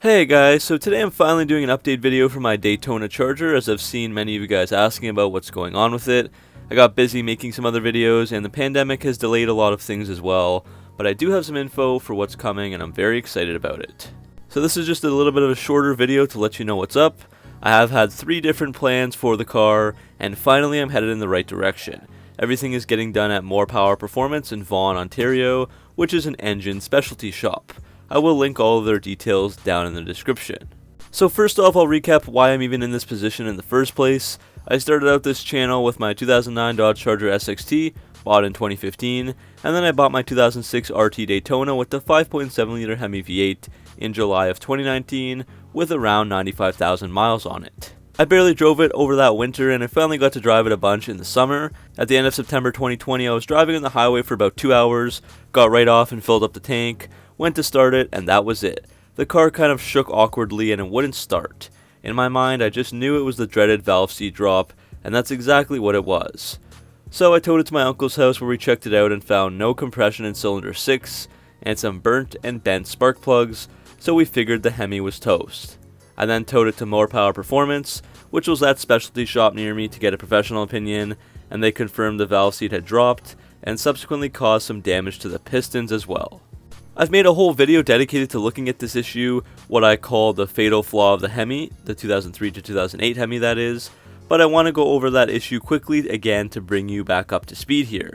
Hey guys, so today I'm finally doing an update video for my Daytona charger, as I've seen many of you guys asking about what's going on with it. I got busy making some other videos, and the pandemic has delayed a lot of things as well, but I do have some info for what's coming and I'm very excited about it. So this is just a little bit of a shorter video to let you know what's up. I have had 3 different plans for the car, and finally I'm headed in the right direction. Everything is getting done at More Power Performance in Vaughan, Ontario, which is an engine specialty shop. I will link all of their details down in the description. So first off, I'll recap why I'm even in this position in the first place. I started out this channel with my 2009 Dodge Charger SXT, bought in 2015, and then I bought my 2006 RT Daytona with the 5.7 liter Hemi V8 in July of 2019 with around 95,000 miles on it. I barely drove it over that winter, and I finally got to drive it a bunch in the summer. At the end of September 2020, I was driving on the highway for about 2 hours, got right off and filled up the tank, went to start it, and that was it. The car kind of shook awkwardly and it wouldn't start. In my mind, I just knew it was the dreaded valve seat drop, and that's exactly what it was. So I towed it to my uncle's house where we checked it out and found no compression in cylinder 6, and some burnt and bent spark plugs, so we figured the Hemi was toast. I then towed it to More Power Performance, which was that specialty shop near me, to get a professional opinion, and they confirmed the valve seat had dropped, and subsequently caused some damage to the pistons as well. I've made a whole video dedicated to looking at this issue, what I call the fatal flaw of the Hemi, the 2003 to 2008 Hemi that is, but I want to go over that issue quickly again to bring you back up to speed here.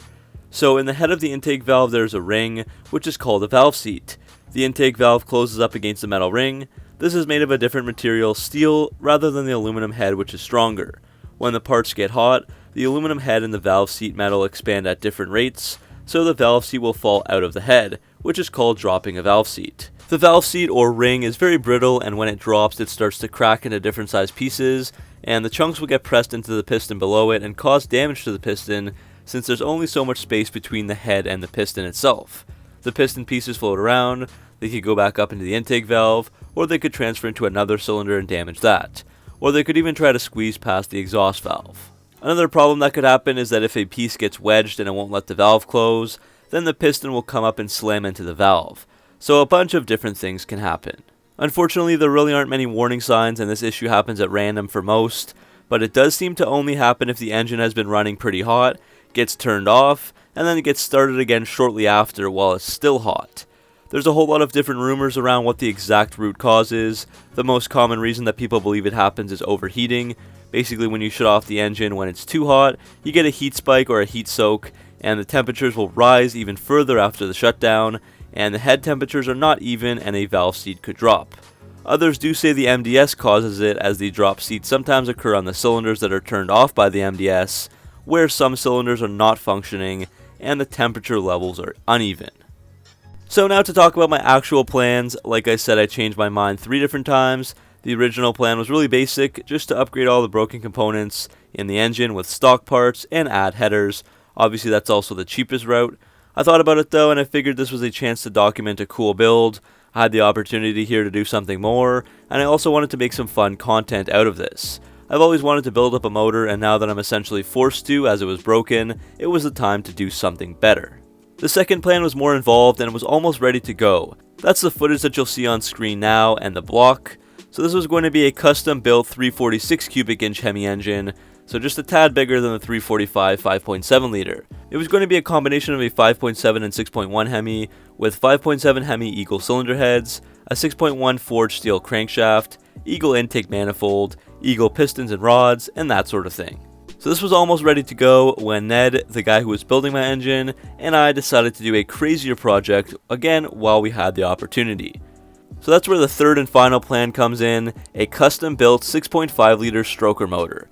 So in the head of the intake valve there's a ring, which is called a valve seat. The intake valve closes up against the metal ring. This is made of a different material, steel, rather than the aluminum head, which is stronger. When the parts get hot, the aluminum head and the valve seat metal expand at different rates, so the valve seat will fall out of the head, which is called dropping a valve seat. The valve seat or ring is very brittle, and when it drops it starts to crack into different sized pieces, and the chunks will get pressed into the piston below it and cause damage to the piston, since there's only so much space between the head and the piston itself. The piston pieces float around, they could go back up into the intake valve, or they could transfer into another cylinder and damage that, or they could even try to squeeze past the exhaust valve. Another problem that could happen is that if a piece gets wedged and it won't let the valve close, then the piston will come up and slam into the valve. So a bunch of different things can happen. Unfortunately, there really aren't many warning signs, and this issue happens at random for most, but it does seem to only happen if the engine has been running pretty hot, gets turned off, and then it gets started again shortly after while it's still hot. There's a whole lot of different rumors around what the exact root cause is. The most common reason that people believe it happens is overheating. Basically, when you shut off the engine when it's too hot, you get a heat spike or a heat soak, and the temperatures will rise even further after the shutdown, and the head temperatures are not even and a valve seat could drop. Others do say the MDS causes it, as the drop seats sometimes occur on the cylinders that are turned off by the MDS, where some cylinders are not functioning and the temperature levels are uneven. So now to talk about my actual plans. Like I said, I changed my mind 3 different times. The original plan was really basic, just to upgrade all the broken components in the engine with stock parts and add headers. Obviously that's also the cheapest route. I thought about it though, and I figured this was a chance to document a cool build. I had the opportunity here to do something more, and I also wanted to make some fun content out of this. I've always wanted to build up a motor, and now that I'm essentially forced to as it was broken, it was the time to do something better. The second plan was more involved and was almost ready to go. That's the footage that you'll see on screen now and the block. So this was going to be a custom built 346 cubic inch Hemi engine, so just a tad bigger than the 345 5.7 liter. It was going to be a combination of a 5.7 and 6.1 Hemi, with 5.7 Hemi Eagle cylinder heads, a 6.1 forged steel crankshaft, Eagle intake manifold, Eagle pistons and rods, and that sort of thing. So this was almost ready to go when Ned, the guy who was building my engine, and I decided to do a crazier project, again while we had the opportunity. So that's where the third and final plan comes in, a custom built 6.5 liter stroker motor.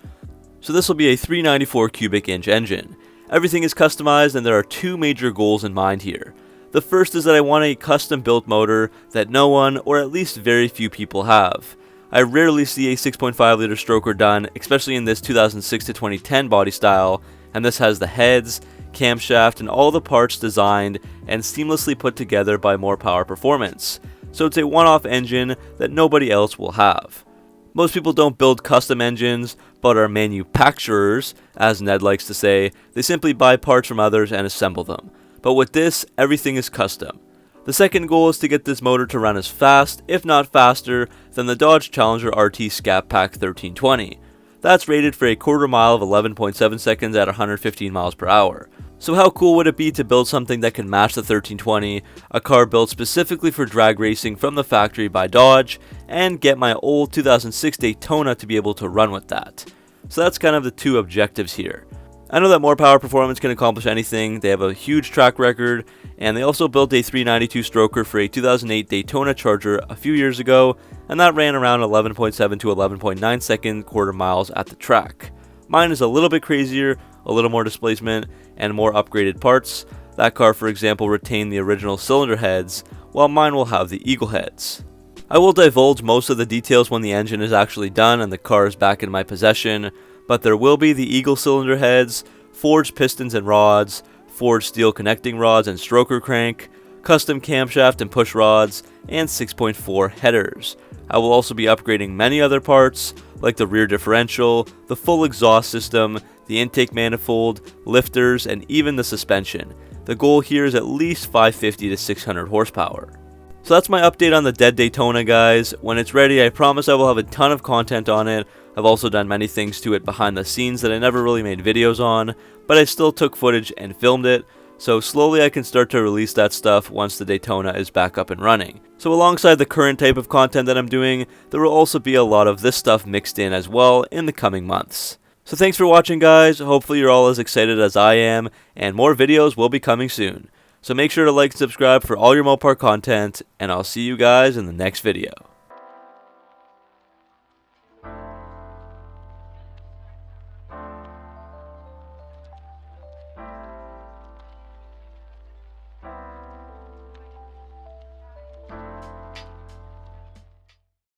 So this will be a 394 cubic inch engine. Everything is customized, and there are 2 major goals in mind here. The first is that I want a custom built motor that no one, or at least very few people have. I rarely see a 6.5 liter stroker done, especially in this 2006 to 2010 body style, and this has the heads, camshaft, and all the parts designed and seamlessly put together by More Power Performance. So it's a one-off engine that nobody else will have. Most people don't build custom engines, but are manufacturers, as Ned likes to say. They simply buy parts from others and assemble them. but with this, everything is custom. The second goal is to get this motor to run as fast, if not faster, than the Dodge Challenger RT Scat Pack 1320. That's rated for a quarter mile of 11.7 seconds at 115 miles per hour. So how cool would it be to build something that can match the 1320, a car built specifically for drag racing from the factory by Dodge, and get my old 2006 Daytona to be able to run with that? So that's kind of the two objectives here. I know that more power performance can accomplish anything. They have a huge track record, and they also built a 392 stroker for a 2008 Daytona Charger a few years ago, and that ran around 11.7 to 11.9 second quarter miles at the track. Mine is a little bit crazier, a little more displacement, and more upgraded parts. That car, for example, retained the original cylinder heads, while mine will have the eagle heads. I will divulge most of the details when the engine is actually done and the car is back in my possession, but there will be the eagle cylinder heads, forged pistons and rods, forged steel connecting rods and stroker crank, custom camshaft and push rods, and 6.4 headers. I will also be upgrading many other parts, like the rear differential, the full exhaust system, the intake manifold, lifters, and even the suspension. The goal here is at least 550 to 600 horsepower. So that's my update on the dead Daytona, guys. When it's ready, I promise I will have a ton of content on it. I've also done many things to it behind the scenes that I never really made videos on, but I still took footage and filmed it, so slowly I can start to release that stuff once the Daytona is back up and running. So alongside the current type of content that I'm doing, there will also be a lot of this stuff mixed in as well in the coming months. So thanks for watching, guys. Hopefully you're all as excited as I am, and more videos will be coming soon. So make sure to like and subscribe for all your Mopar content, and I'll see you guys in the next video.